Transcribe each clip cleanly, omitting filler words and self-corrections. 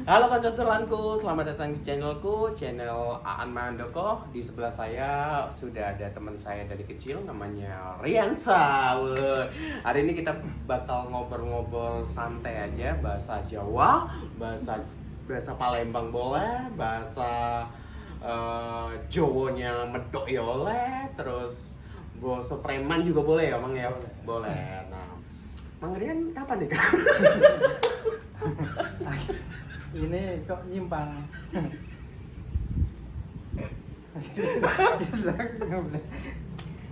Halo koncotulanku, selamat datang di channelku, channel Aan Mandoko. Di sebelah saya sudah ada teman saya dari kecil, namanya Riansa. Hari ini kita bakal ngobrol-ngobrol santai aja, bahasa Jawa, bahasa Palembang boleh, bahasa Jawonya medok ya oleh, terus bahasa preman juga boleh ya, Mang ya? Boleh. Nah, Mang Rian kapan nih, Kak? Ini kok nyimpang.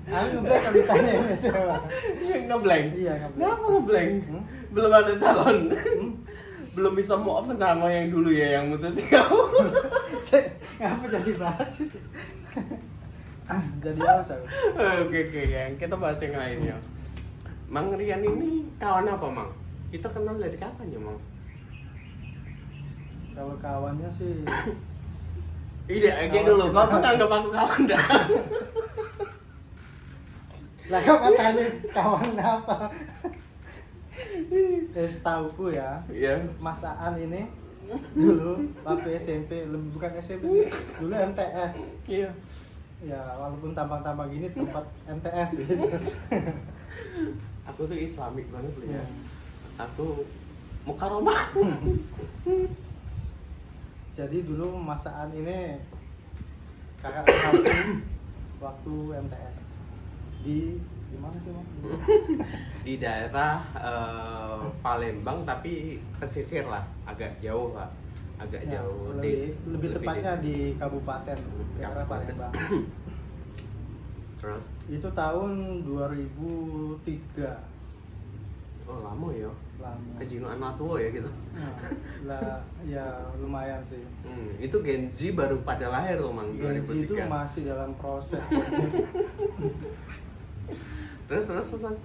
Aku ngeblank kalau ditanya itu. Ngeblank? Iya, ngeblank. Kenapa ngeblank? Belum ada calon? Belum bisa move on sama yang dulu ya, yang mutusin kamu? Ngapa jadi bahas itu? Jadi apa aku? Oke, yang kita bahas yang lainnya. Mang Rian ini kawan apa, Mang? Kita kenal dari kapan ya, Mang? Kalau kawannya sih Iya, kayak dulu. Kau tuh nganggap aku kawan dah. lah kok katanya kawan apa? Setauku ya, Iya. masaan ini dulu waktu SMP, bukan SMP sih, dulu MTS. Iya. Ya walaupun tampang-tampang gini tempat MTS gitu. Aku tuh Islamik banget loh ya. Hmm. Aku mukaromah. Jadi dulu masaan ini kakak kelasku waktu MTS di mana sih, Bang? Di daerah Palembang, tapi pesisir lah, agak jauh lah, agak Ya, jauh. lebih tepatnya di Kabupaten daerah Kabupaten. Palembang. Terus? Itu tahun 2003. Oh lama ya, Lama. kejingan anak tua ya gitu. Nah, lah ya lumayan sih. Itu Gen Z baru pada lahir loh, Mang, Gen Z itu 2003. masih dalam proses. Terus, Mang.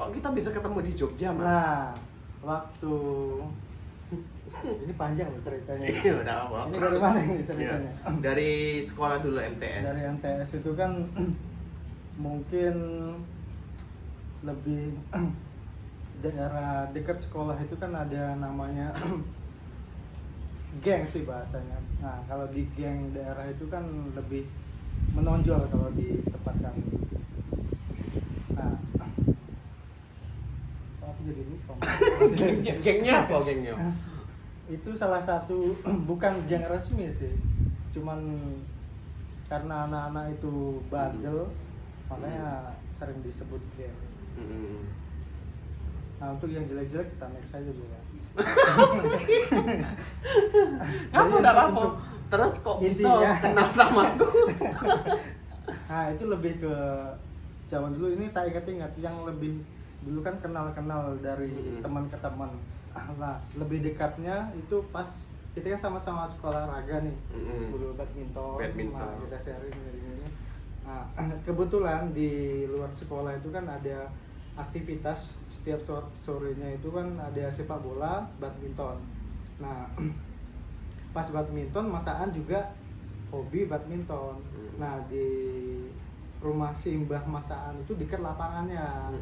Kok kita bisa ketemu di Jogja, Mang? Nah, waktu ini panjang loh ceritanya. Iya, udah apa? Ini dari mana ini Iya. ceritanya? Dari sekolah dulu MTS. Dari MTS itu kan mungkin lebih daerah dekat sekolah itu kan ada namanya geng sih bahasanya. Nah kalau di geng daerah itu kan lebih menonjol kalau di tempat kami. Nah, aku jadi lupa. Gengnya apa gengnya? Itu salah satu bukan geng resmi sih, cuman karena anak-anak itu bandel makanya sering disebut geng. Nah untuk yang jelek-jelek kita next aja dulu ya. Kamu Jadi udah apa? untuk Terus kok bisa intinya. kenal sama aku? Nah itu lebih ke zaman dulu, ini tak ingat-ingat yang lebih dulu kan kenal-kenal dari teman ke teman. Nah lebih dekatnya itu pas kita kan sama-sama sekolah raga nih, dulu badminton. Nah, kita sharing dari ini. Nah kebetulan di luar sekolah itu kan ada aktivitas setiap sorenya itu kan ada sepak bola, badminton. Nah pas badminton masaan juga hobi badminton. Nah di rumah si Mbah Masaan itu dekat lapangannya.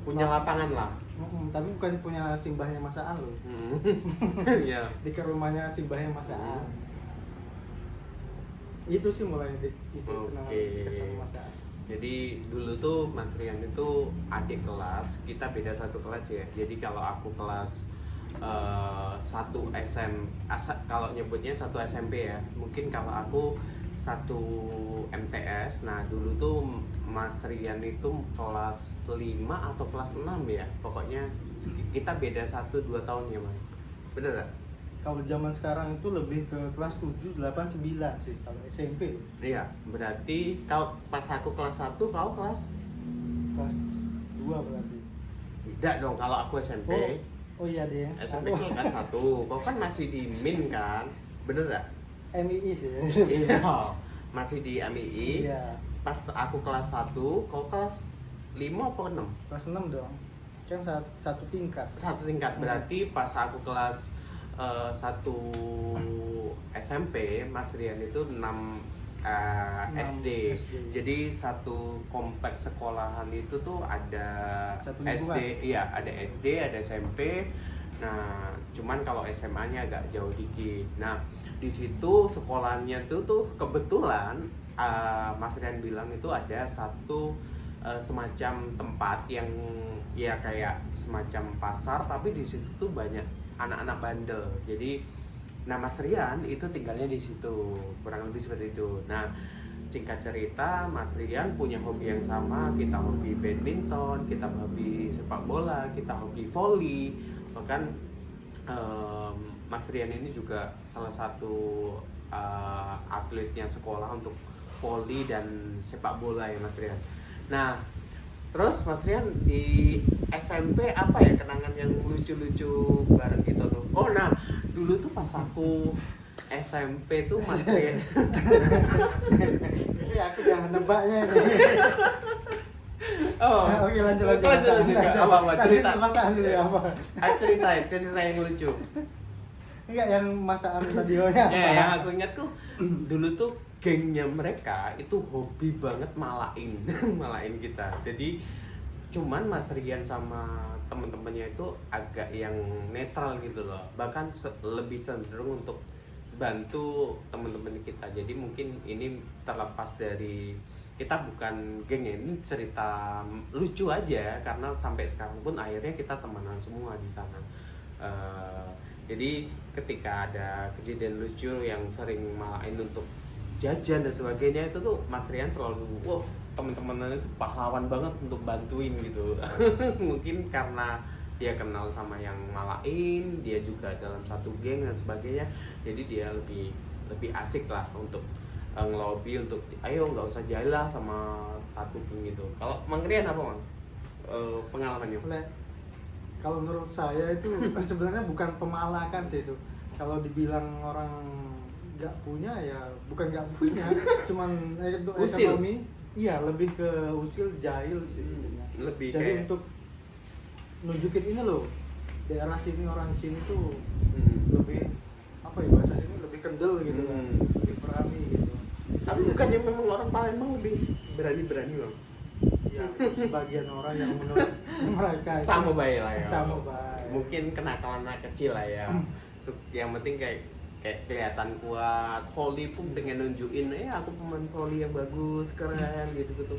Punya lapangan lah. Tapi bukan punya si Mbahnya Masaan loh. Iya. Dekat rumahnya si Mbahnya Masaan. Itu sih mulai itu kenal dekat sama Masaan. Jadi dulu tuh Mas Rian itu adik kelas, kita beda satu kelas ya. Jadi kalau aku kelas 1 kalau nyebutnya 1 SMP ya. Mungkin kalau aku 1 MTS. Nah dulu tuh Mas Rian itu kelas 5 atau kelas 6 ya. Pokoknya kita beda 1-2 tahun ya, Mas. Bener gak? Kalau zaman sekarang itu lebih ke kelas 7, 8, 9 sih kalau SMP. Iya, berarti kau pas aku kelas 1, kau kelas? Kelas 2 berarti. Tidak dong, kalau aku SMP. Oh iya deh. SMP kan kelas 1, kau kan masih di MIN kan? Bener gak? MII sih. Iya, masih di MII. Iya. Pas aku kelas 1, kau kelas 5 apa 6? Kelas 6 dong. Kan satu tingkat. Satu tingkat, berarti pas aku kelas 1 SMP, Mas Rian itu 6 SD. Jadi satu kompleks sekolahan itu tuh ada Satu SD, lingkungan. iya ada SD, ada SMP, Nah, cuman kalau SMA-nya agak jauh dikit. Nah, di situ sekolahnya tuh kebetulan Mas Rian bilang itu ada satu semacam tempat yang ya kayak semacam pasar, tapi di situ tuh banyak anak-anak bandel. Jadi, nah Mas Rian itu tinggalnya di situ, kurang lebih seperti itu. Nah, singkat cerita, Mas Rian punya hobi yang sama. Kita hobi badminton, kita hobi sepak bola, kita hobi volley. Bahkan Mas Rian ini juga salah satu atletnya sekolah untuk volley dan sepak bola ya Mas Rian. Nah, terus Mas Rian di SMP apa ya kenangan yang lucu-lucu bareng kita tuh? Oh nah, dulu tuh pas aku SMP tuh Mas Rian. Ini aku yang nebaknya ini. Oh, Oke, lanjut. Apa cerita? Masakan dulu ya apa? Cerita yang lucu. Enggak, yang masakan radionya. Ya, yang aku ingat tuh dulu tuh gengnya mereka itu hobi banget malain, malain kita. Jadi cuman Mas Rian sama temen-temennya itu agak yang netral gitu loh. Bahkan lebih cenderung untuk bantu temen-temen kita. Jadi mungkin ini terlepas dari kita bukan geng ya, ini cerita lucu aja karena sampai sekarang pun akhirnya kita temenan semua di sana. Jadi ketika ada kejadian lucu yang sering malain untuk jajan dan sebagainya itu tuh Mas Rian selalu wow, teman-temannya itu pahlawan banget untuk bantuin gitu. Mungkin karena dia kenal sama yang malain, dia juga dalam satu geng dan sebagainya, jadi dia lebih asik lah untuk ngelobi untuk ayo nggak usah jalan sama satu geng gitu. Kalau Mang Rian apa Mang? Pengalamannya? Kalau menurut saya itu sebenarnya bukan pemalakan sih itu. Kalau dibilang orang nggak punya ya bukan nggak punya, cuman untuk ekonomi, iya lebih ke usil jahil sih. Lebih jadi kayak untuk nunjukin ini loh, daerah sini orang sini tuh lebih apa ya bahasa sini lebih kendel gitu kan, lebih berani gitu. Tapi bukannya memang orang Palembang lebih berani-berani Bang? Ya, sebagian orang yang menurut mereka sama baik lah ya. Sama baik. Mungkin kenakalan anak kecil lah ya. Yang penting kayak kelihatan kuat. Volley pun dengan nunjukin, aku pemain volley yang bagus, keren gitu-gitu.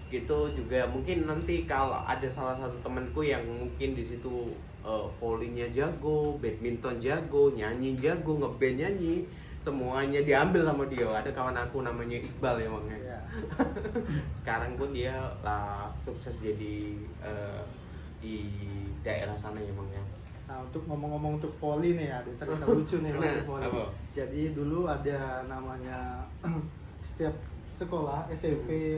Gitu juga mungkin nanti kalau ada salah satu temanku yang mungkin di situ volley-nya jago, badminton jago, nyanyi jago, ngeband nyanyi, semuanya diambil sama dia. Ada kawan aku namanya Iqbal ya Bang ya. Sekarang pun dia lah sukses jadi di daerah sana ya Bang ya. Nah, untuk ngomong-ngomong untuk volley nih ada cerita lucu nih untuk volley. Jadi dulu ada namanya setiap sekolah SMP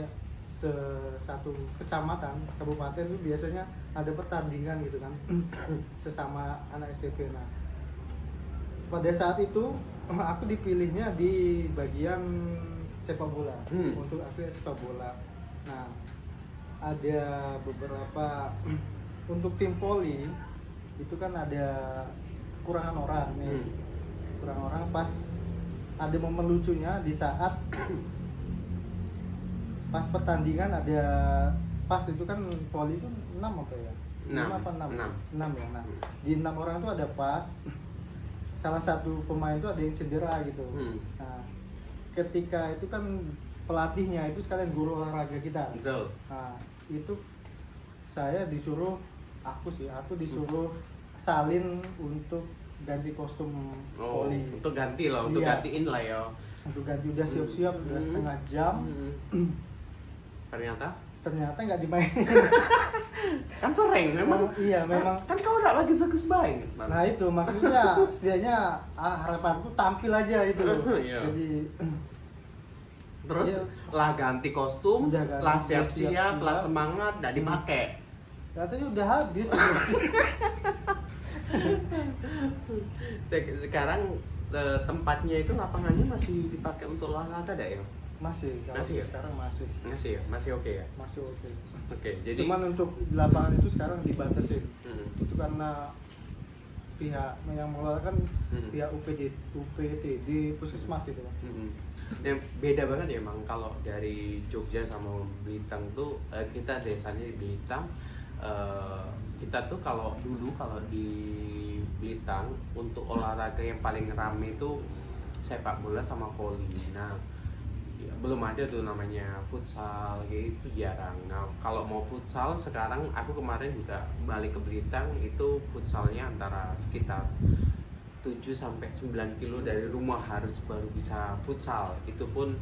satu kecamatan, kabupaten itu biasanya ada pertandingan gitu kan sesama anak SMP. Nah, pada saat itu aku dipilihnya di bagian sepak bola untuk atlet sepak bola. Nah, ada beberapa untuk tim volley itu kan ada kekurangan orang nih. Kekurangan orang pas ada momen lucunya di saat pas pertandingan ada pas itu kan volley itu 6 apa ya? 5 apa 6? 6 ya. Nah, di 6 orang itu ada pas salah satu pemain itu ada yang cedera gitu. Nah, ketika itu kan pelatihnya itu sekalian guru olahraga kita. Betul. Nah, itu saya disuruh aku disuruh salin untuk ganti kostum volley. Untuk ganti lah, untuk gantiin lah ya. Untuk ganti udah siap-siap udah setengah jam. Ternyata nggak dimainin. Kan sering memang. Iya, memang. Kan kau udah lagi bagus baik. Nah, itu maksudnya setidaknya harapanku tampil aja itu loh. Jadi terus lah ganti kostum, lah siap-siap, lah semangat, nggak dipakai. Katanya udah habis. Sekarang tempatnya itu lapangannya masih dipakai untuk olahraga ada ya? Masih ya? Sekarang masih ya? Masih oke ya? Masih oke. Oke, jadi cuman untuk lapangan itu sekarang dibatasin. Itu karena pihak yang mengelola kan pihak UPTD Puskesmas itu kan. Yang beda banget ya Mang, kalau dari Jogja sama Blitar tuh kita desanya di Blitar kita tuh kalau dulu kalau di Blitar untuk olahraga yang paling rame itu sepak bola sama voli. Nah, ya, belum ada tuh namanya futsal, gitu jarang. Nah, kalau mau futsal sekarang aku kemarin juga balik ke Blitar, itu futsalnya antara sekitar 7 sampai 9 kilo dari rumah harus baru bisa futsal. Itu pun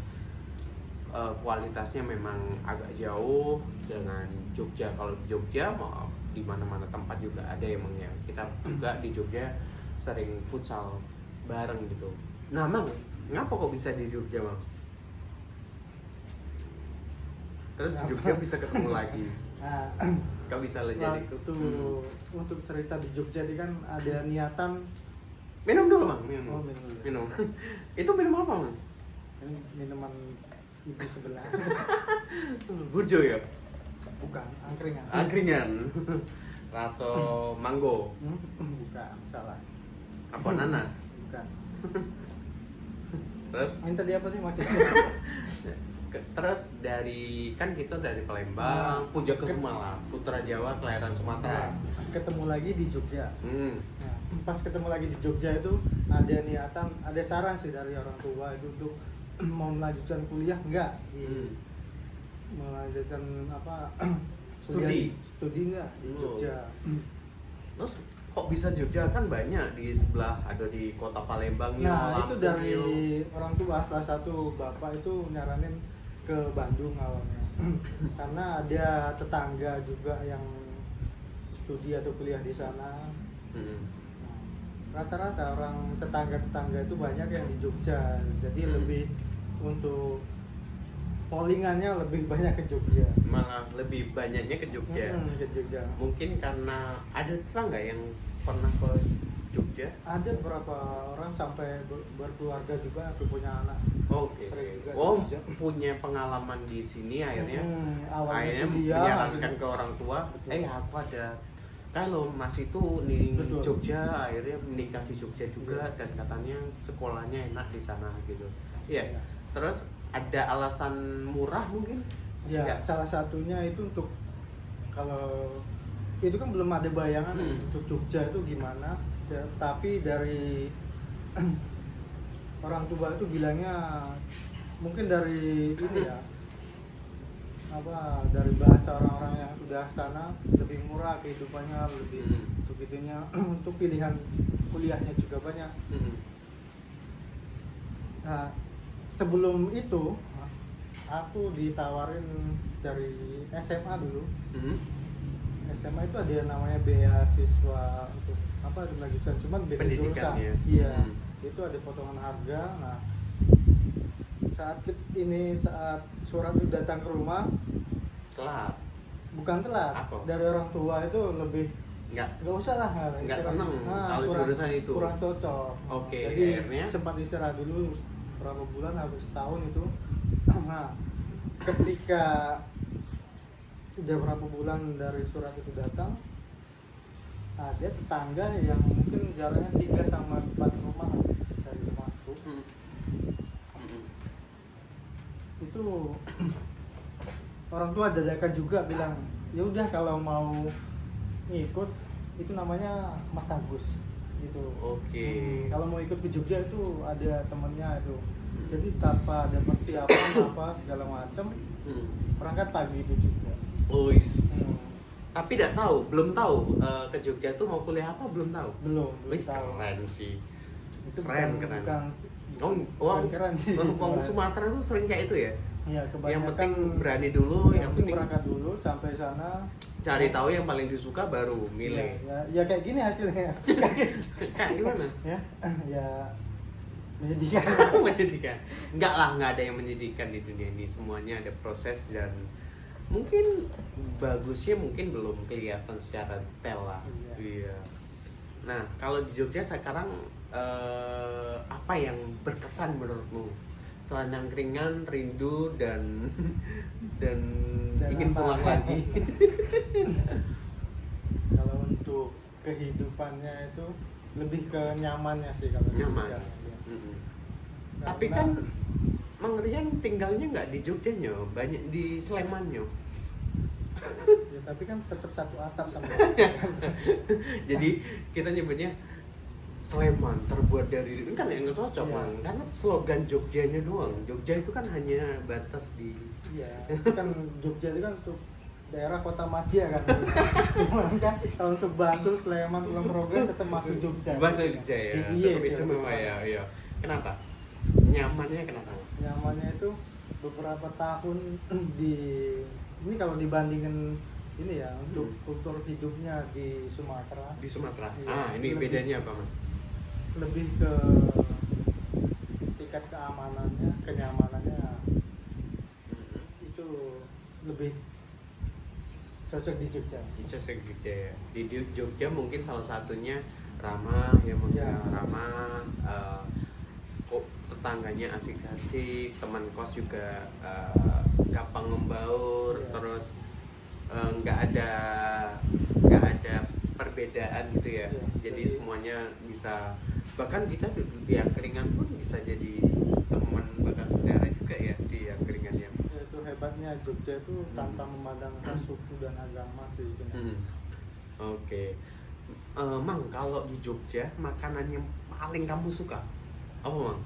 kualitasnya memang agak jauh dengan Jogja. Kalau di Jogja mau di mana-mana tempat juga ada emang ya. Kita juga di Jogja sering futsal bareng gitu. Nah, Mang, ngapa kok bisa di Jogja, Mang? Terus di Jogja bisa ketemu lagi. Nah, Kau bisa jadi waktu untuk cerita di Jogja ini kan ada niatan. Minum dulu, Mang. Minum. Oh, minum dulu. Minum. Itu minum apa, Mang? Ini minuman ibu sebelah. Burjo ya? Bukan, angkringan. Angkringan. Raso mango. Bukan, salah. Apa nanas? Bukan. Terus Ini tadi apa sih maksudnya? terus dari kan kita dari Palembang, Puja Kesuma lah, Putra Jawa, kelahiran Sumatera. Ketemu lagi di Jogja. Hmm. Nah, pas ketemu lagi di Jogja itu ada niatan, ada saran sih dari orang tua itu untuk mau melanjutkan kuliah enggak? Melanjutkan apa? Studi enggak di Jogja. Terus kok bisa Jogja, kan banyak di sebelah, ada di kota Palembang. Nah, itu Lampung, dari orang tua, salah satu bapak itu nyaranin ke Bandung awalnya. Karena ada tetangga juga yang studi atau kuliah di sana. Hmm. Nah, rata-rata orang tetangga-tetangga itu banyak yang di Jogja. Jadi lebih untuk pollingannya lebih banyak ke Jogja. Malah lebih banyaknya ke Jogja. Ke Jogja. Mungkin karena ada tetangga yang pernah ke Jogja. Ada beberapa orang sampai berkeluarga juga, atau punya anak. Oke. Sering juga di Oh, Jogja. punya pengalaman di sini akhirnya. Awalnya Akhirnya kuliah, menyarankan ke orang tua, Betul. aku ada kalau Mas itu di Betul. Jogja, akhirnya menikah di Jogja juga, dan katanya sekolahnya enak di sana gitu. Iya. Iya. Terus ada alasan murah mungkin? Ya, Enggak. salah satunya itu untuk, kalau itu kan belum ada bayangan untuk Jogja itu gimana, ya, tapi dari orang tua itu bilangnya mungkin dari ini ya, apa, dari bahasa orang-orang yang sudah sana lebih murah kehidupannya, lebih untuk itunya, untuk pilihan kuliahnya juga banyak. Nah, sebelum itu aku ditawarin dari SMA dulu. SMA itu ada yang namanya beasiswa untuk apa, melanjutkan, cuman beda Pendidikan jurusan. ya. Iya, itu ada potongan harga. Nah, saat surat itu datang ke rumah, Telat. bukan telat, Apa? dari orang tua itu lebih Enggak. nggak usah lah, Nggak istirahat. seneng kalau jurusan itu. kurang cocok. Oke, Jadi akhirnya? sempat istirahat dulu berapa bulan, habis setahun itu. Nah, ketika udah berapa bulan dari surat itu datang, ada tetangga yang mungkin jaraknya 3 sama 4 rumah dari rumahku. Itu orang tua dadakan juga bilang, ya udah kalau mau ngikut, itu namanya Mas Agus gitu. Oke. Kalau mau ikut ke Jogja itu ada temennya itu. Jadi tanpa ada persiapan apa segala macam, berangkat pagi itu juga. Uis. Tapi tidak tahu, belum tahu ke Jogja tuh mau kuliah apa, belum tahu. Belum Wih, tahu. keren sih. Itu Keren. bukan keren sih. Orang Sumatera tuh sering kayak itu ya. Iya, kebanyakan Yang penting berani dulu, yang penting berangkat dulu sampai sana, cari tahu yang paling disuka baru milih. ya kayak gini hasilnya. Kayak gimana? Ya menyedihkan. Menyedihkan. Enggak lah, nggak ada yang menyedihkan di dunia ini. Semuanya ada proses, dan mungkin bagusnya mungkin belum kelihatan secara detail lah. Iya. Nah, kalau di Jogja sekarang apa yang berkesan menurutmu? Selain angkringan, rindu, dan ingin apa? pulang lagi. Kalau untuk kehidupannya itu lebih ke nyamannya sih kalau di Nyaman. Jogja, ya. Tapi kan Mang Rian tinggalnya nggak di Jogja nyo, banyak di Sleman nyo. Ya tapi kan tetap satu atap sama. Jadi kita nyebutnya Sleman terbuat dari ini kan yang nggak cocok Iya. Mang. Karena slogan Jogjanya doang. Jogja itu kan hanya batas di Iya, itu kan Jogja itu kan untuk daerah kota madya kan. Cuman kan kalau untuk Bantul, Sleman, Kulon Progo tetap masuk Jogja. bahasa Jogja ya. Iya, Tetap sih, istimewa lebih ya, iya. Kenapa? Nyamannya kenapa Mas? nyamannya itu beberapa tahun di ini kalau dibandingin ini ya untuk kultur hidupnya di Sumatera Di Sumatera. Iya, Ini lebih- bedanya apa Mas? lebih ke tingkat keamanannya, kenyamanannya itu lebih cocok di Jogja. Jogja ya. Di Jogja mungkin salah satunya ramah ya mungkin Ya. ramah. Kok tetangganya asik-asik, teman kos juga gampang membaur, Ya. terus nggak ada perbedaan gitu ya. Ya, Jadi jadi- semuanya bisa, bahkan kita duduk di angkringan pun bisa jadi teman bahkan saudara juga ya di angkringan yang Ya, itu hebatnya Jogja itu tanpa memandangkan suku dan agama sih itu. Oke. Mang, kalau di Jogja makanan yang paling kamu suka apa Mang?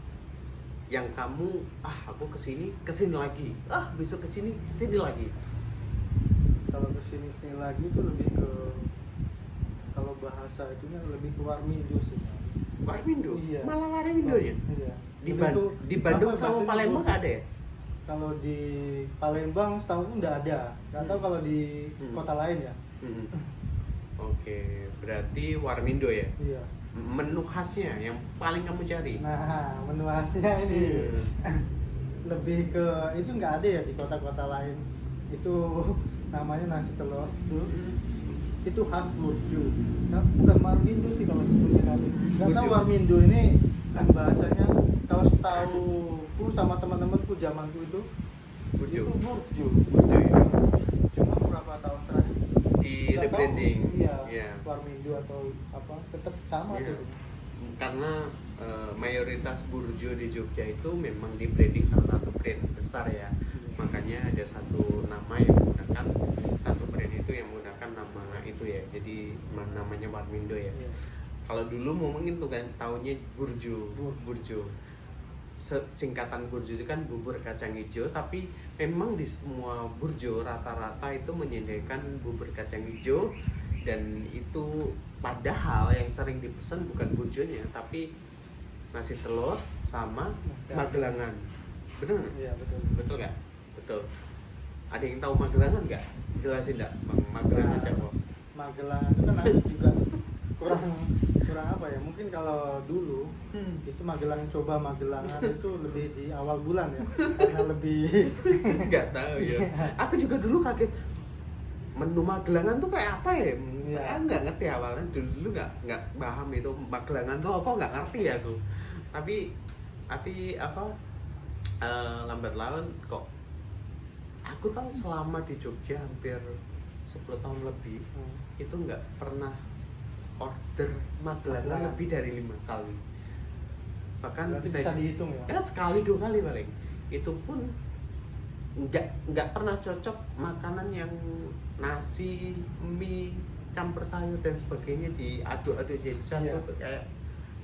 Yang kamu aku kesini lagi, besok kesini lagi. Kalau kesini sini lagi itu lebih ke kalau bahasa itunya lebih ke Warmindo sih. Warmindo, Iya. malah Warmindo ya. Iya. Di, Lebih Ban- tuh- di Bandung apa sama bahasanya Palembang tuh? nggak ada ya? Kalau di Palembang setahu nggak ada. Nggak tahu kalau di kota lain ya. Oke, berarti Warmindo ya. Iya. Menu khasnya yang paling kamu cari? Nah, menu khasnya ini lebih ke itu nggak ada ya di kota-kota lain. Itu namanya nasi telur. Itu khas Burjo. Nah, bukan Warmindo sih kalau sebutnya kali. Nggak tahu Burjo. Warmindo ini bahasanya kalau setahuku sama teman-temanku zamanku itu Burjo. itu Burjo. Burjo ya. Cuma beberapa tahun terakhir Di nggak tahu, rebranding. iya, Iya. Warmindo atau apa tetap sama Iya. sih. Karena mayoritas burjo di Jogja itu memang di branding salah satu brand besar ya. Makanya ada satu nama yang menggunakan satu brand itu yang menggunakan nama itu ya. Jadi namanya Warmindo ya. Iya. Kalau dulu ngomongin tuh kan tahunnya burjo. Singkatan burjo itu kan bubur kacang hijau, tapi memang di semua burjo rata-rata itu menyediakan bubur kacang hijau, dan itu padahal yang sering dipesan bukan burjonya tapi nasi telur sama Nasi magelangan. Bener nggak? Iya, betul. Betul nggak? Betul. Ada yang tahu magelangan nggak? Jelasin nggak Bang, magelangan Nah, apa? Magelang itu kan aku juga kurang apa ya, mungkin kalau dulu itu Magelang coba Magelangan itu lebih di awal bulan ya karena lebih Nggak tahu ya. Aku juga dulu kaget. Menu Magelangan tuh kayak apa ya? Iya. Aku nggak ngerti awalnya, dulu nggak paham itu Magelangan tuh apa, nggak ngerti aku. Tapi apa lambat laun kok aku tahu selama di Jogja hampir 10 tahun lebih itu nggak pernah order Magelangan Magelangan. lebih dari 5 kali. Bahkan berarti bisa dihitung ya. ya sekali 2 kali paling. Itu pun nggak pernah cocok makanan yang nasi, mie, campur sayur dan sebagainya diaduk-aduk jadi satu. Iya. Tuh kayak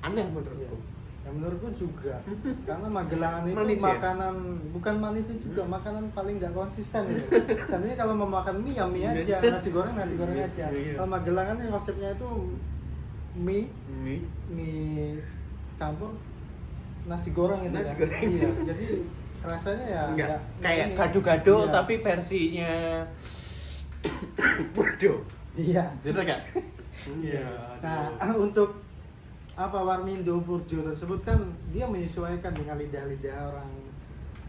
aneh Iya. menurutku. Ya menurutku juga karena Magelangan itu Manis ya? makanan bukan manisnya juga makanan paling nggak konsisten itu. Sebenarnya kalau mau makan mie ya mie aja, nasi goreng Iya, aja. iya. Kalau Magelangan ini resepnya itu mie Mie campur nasi goreng itu Nasi kan. goreng. Iya, jadi rasanya ya enggak nggak- kayak ini. gado-gado Iya. tapi versinya burjo. Iya. Bener nggak? Nah, untuk apa Warmindo Burjo tersebut kan dia menyesuaikan dengan lidah-lidah orang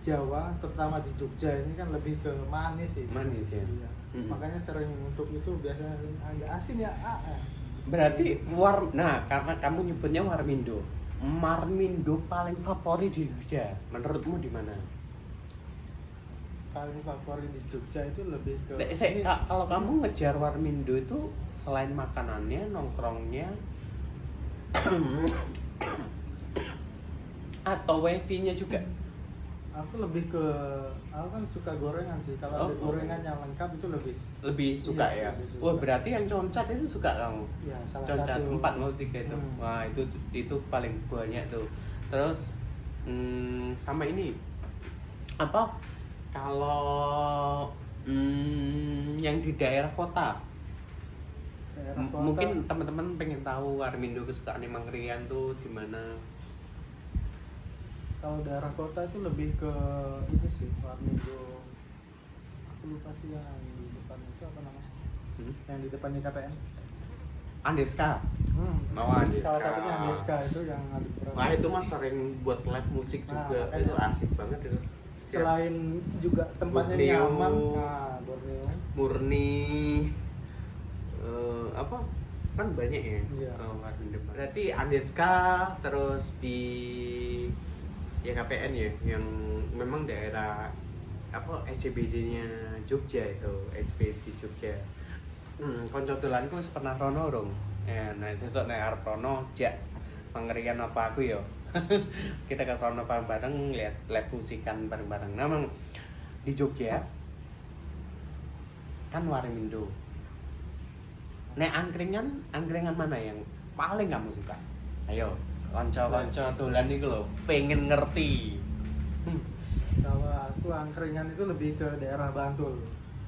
Jawa, terutama di Jogja ini kan lebih ke manis sih. Manis ya. Iya. Makanya sering untuk itu biasanya agak asin ya. Berarti nah karena kamu nyebutnya Warmindo. Warmindo paling favorit di Jogja. Menurutmu di mana? Paling favorit di Jogja itu lebih ke ini. Kalau kamu ngejar Warmindo itu selain makanannya, nongkrongnya atau wifi-nya juga? Aku lebih ke, aku kan suka gorengan sih. Kalau ada gorengan yang lengkap itu lebih suka ya. lebih suka. Wah, berarti yang concat itu suka kamu. Ya, salah Concat satu. 403 itu. Wah, itu paling banyak tuh. Terus sama ini apa? Kalau yang di daerah kota. Daerah kota. Mungkin teman-teman pengen tahu Warmindo kesukaan Mangrian tuh di mana? Kalau daerah kota itu lebih ke ini sih, Warmindo. Aku lupa sih yang di depan itu apa namanya? Yang di depannya KPN. Andeska. Mau Andeska. Salah satunya Andeska itu yang ada. Wah, itu mah sering buat live musik juga. Itu asik banget itu. Selain juga tempatnya Borneo. nyaman, Borneo. Murni apa kan banyak ya. Iya. Warmindo. Berarti Andeska, terus di ya KPN ya, yang memang daerah apa SCBD-nya Jogja itu, SCBD Jogja. Konco dolanku wis pernah rono rong. Ya, nah sesuk nek arep rono jak pengerian apa aku yo. Kita ke rono bareng-bareng lihat live musikan bareng-bareng. Memang di Jogja kan Warmindo. Nek angkringan mana yang paling kamu suka? Ayo, konco-konco dolan iku lho, pengen ngerti. Kalau aku angkringan itu lebih ke daerah Bantul.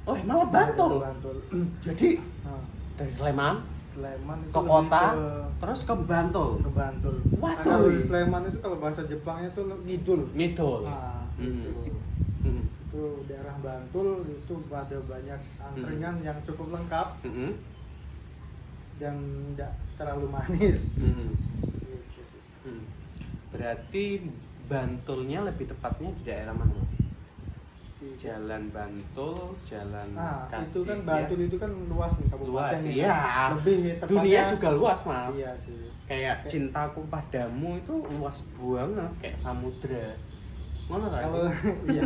Oh, malah Bantul. Daerah Bantul. Jadi Nah, dari Sleman Sleman itu ke lebih kota, ke, terus ke Bantul. ke Bantul. Wah, Nah, kalau tuh. di Sleman itu kalau bahasa Jepangnya itu ngidul. Ngidul. Nah, Hmm. itu. Hmm. Itu daerah Bantul itu ada banyak angkringan yang cukup lengkap Hmm. dan tidak terlalu manis. Hmm. Gitu sih. Hmm. Berarti Bantulnya lebih tepatnya di daerah mana, Mas? Jalan Bantul, Jalan Nah, Kasih. itu kan Bantul itu kan luas nih kabupaten. Luas, ini. iya. Lebih tepatnya. Dunia juga luas, Mas. Iya sih. Kayak cintaku padamu itu luas banget, kayak samudra. Mana lagi? Kalau iya.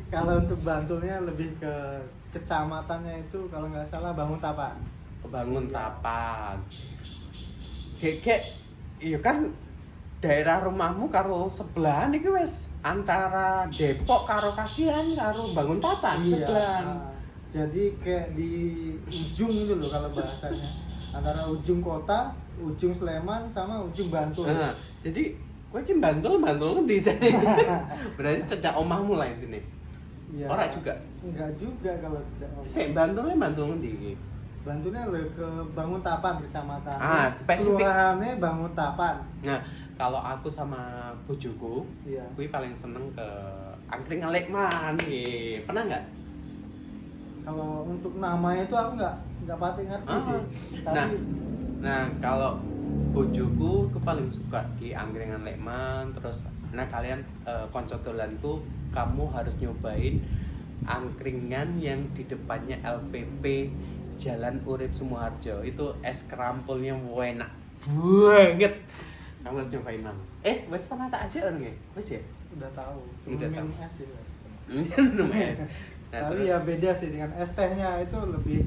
Kalau untuk Bantulnya lebih ke kecamatannya itu kalau nggak salah Banguntapan. Kebangun Iya. Tapan. Kayak iya kan daerah rumahmu karo sebelahan iki wis antara Depok karo Kasihan karo Banguntapan sebelahan. Nah, jadi kayak di ujung itu loh kalau bahasanya. Antara ujung kota, ujung Sleman sama ujung Bantul. Nah, jadi kowe iki Bantul ngendi sih? Berarti cedak omahmu lah intine. Iya. Ora juga. Enggak juga kalau tidak. Sik Bantulnya Bantul ngendi iki? Bantulnya ke Banguntapan kecamatan. Spesifik. Kelurahannya Banguntapan. Nah, kalau aku sama bojoku, Iya. gue paling seneng ke angkringan Lekman. Pernah nggak? Kalau untuk namanya itu aku nggak pati ngerti sih. Tapi Nah, kalau bojoku aku paling suka di angkringan Lekman. Terus, nah kalian konco dolanku, kamu harus nyobain angkringan yang di depannya LPP Jalan Urip Sumoharjo. Itu es krampulnya enak banget. Kamu harus nyobain, Mang. Wes pernah tak aja orang ya? Wes ya? udah tahu. Udah Minum tahu. es sih. Minum es. Nah, Tapi terus ya beda sih dengan es tehnya itu lebih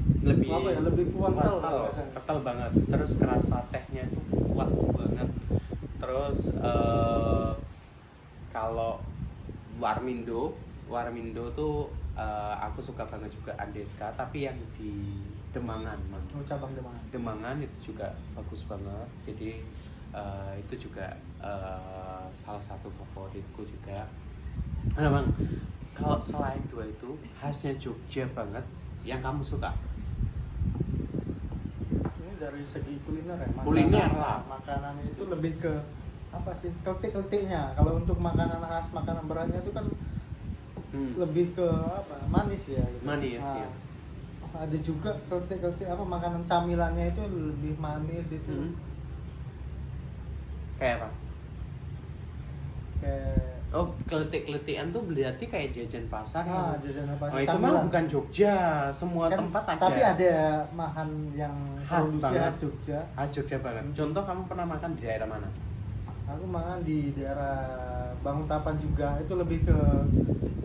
apa ya, lebih kental rasanya. kental banget. Terus kerasa tehnya itu kuat banget. Terus kalau Warmindo tuh aku suka banget juga Andeska, tapi yang di Demangan, Mang. Oh, cabang Demangan. Demangan itu juga bagus banget. Jadi itu juga salah satu favoritku juga. Nah, Bang, kalau selain dua itu khasnya Jogja banget yang kamu suka? Ini dari segi kuliner ya. Kuliner lah. Makanan itu lebih ke apa sih? Keltik-keltiknya. Kalau untuk makanan khas, makanan beratnya itu kan lebih ke apa? Manis ya. Gitu. Manis ya. Ada juga keltik-keltik apa makanan camilannya itu lebih manis itu. Kayak apa? Kayak Oh, keletik-keletikan tuh berarti kayak jajan pasar ya? jajanan apa? Oh, itu mah bukan Jogja, semua Kan, tempat ada. tapi ada makan yang Khas produksi banget. khas Jogja. Khas Jogja banget. Contoh kamu pernah makan di daerah mana? Aku makan di daerah Banguntapan juga, itu lebih ke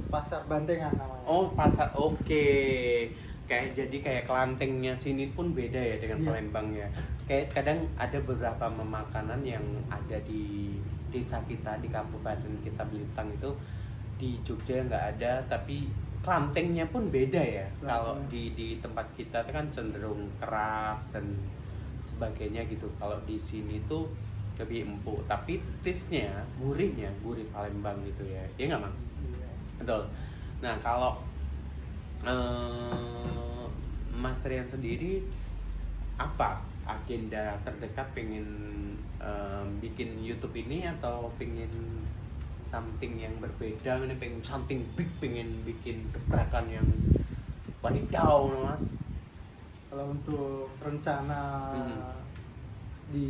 Pasar Bantengan namanya. Oh, pasar. Oke. Jadi kayak kelantengnya sini pun beda ya dengan Iya. Palembang ya. Kayak kadang ada beberapa makanan yang ada di desa kita, di kabupaten kita Belitung itu di Jogja nggak ada, tapi rantingnya pun beda ya. Rantingnya. Kalau di tempat kita itu kan cenderung keras dan sebagainya gitu. Kalau di sini tuh lebih empuk, tapi taste-nya, gurih Palembang gitu ya. Iya nggak, Mang? Iya. Betul. Nah, kalau Mas Rian sendiri apa agenda terdekat, pengen bikin YouTube ini atau pengen something yang berbeda, ini pengen something big, pengen bikin gebrakan yang wadidaw, Mas? Kalau untuk rencana di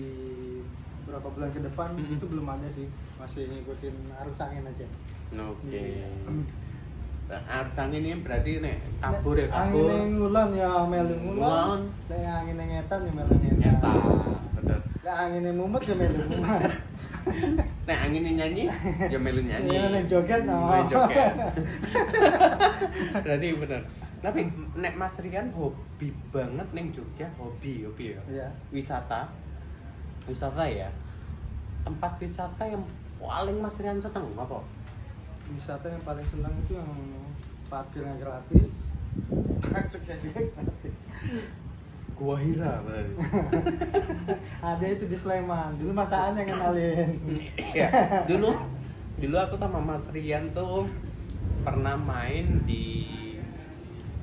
beberapa bulan ke depan itu belum ada sih, masih ngikutin arus angin aja. Oke. Iya. Nah, arus angin ini berarti nih kabur ya Angin kabur. yang ngulan ya melu ngulan, nek angin yang ngetan ya melu Nyata, ngetan. betul. Nek angin yang mumet ya melu mumet. Nah, angin yang nyanyi, ya melu nyanyi. Iya, nek joget, Main joget. Berarti bener. Tapi nek Mas Rian hobi banget neng Jogja, hobi ya. Iya. Wisata ya. Tempat wisata yang paling Mas Rian seneng apa? Wisata yang paling senang itu yang parkirnya gratis, masuknya juga gratis. Gua Hira berarti. Ada itu di Sleman, dulu Masaan yang kenalin. Iya, dulu aku sama Mas Rian tuh pernah main di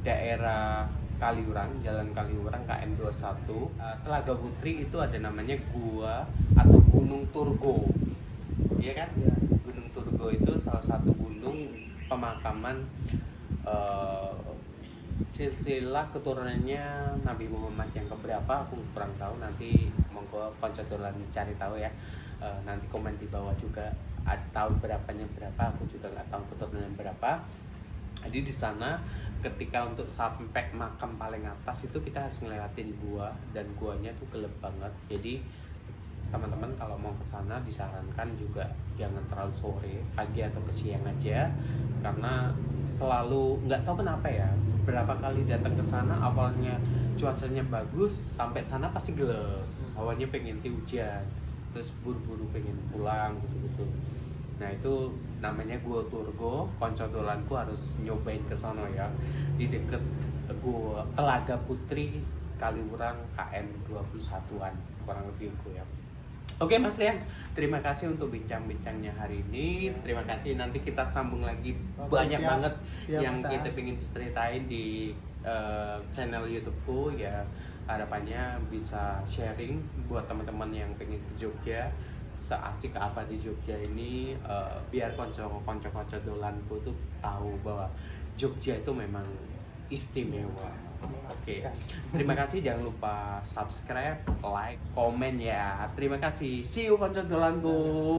daerah Kaliurang, Jalan Kaliurang KM 21. Telaga Putri itu ada namanya gua atau Gunung Turgo. Iya kan? Iya. Gunung Turgo itu salah satu gunung pemakaman silsilah keturunannya Nabi Muhammad yang keberapa aku kurang tahu, nanti monggo konco dolan cari tahu ya. Nanti komen di bawah juga tahun berapanya berapa, aku juga nggak tahu keturunan berapa. Jadi di sana ketika untuk sampai makam paling atas itu kita harus ngelewatin gua, dan guanya tuh gelap banget. Jadi teman-teman kalau mau ke sana disarankan juga jangan terlalu sore, pagi atau ke siang aja, karena selalu nggak tahu kenapa ya, berapa kali datang ke sana awalnya cuacanya bagus, sampai sana pasti gelap, awalnya pengen hujan, terus buru-buru pengen pulang gitu-gitu. Nah itu namanya Gua Turgo, konco dolanku harus nyobain ke sana ya, di deket gua Telaga Putri Kaliurang KM 21-an kurang lebih itu ya. Oke Mas Rian, terima kasih untuk bincang-bincangnya hari ini. Terima kasih, nanti kita sambung lagi. Oke, Banyak siap. banget Siap, yang Mas. kita pengen ceritain di channel YouTubeku ya. Harapannya bisa sharing buat teman-teman yang pengen ke Jogja, seasik apa di Jogja ini, biar konco-konco dolanku tuh tahu bahwa Jogja itu memang istimewa. Oke, terima kasih, jangan lupa subscribe, like, komen ya. Terima kasih, see you konco dolanku.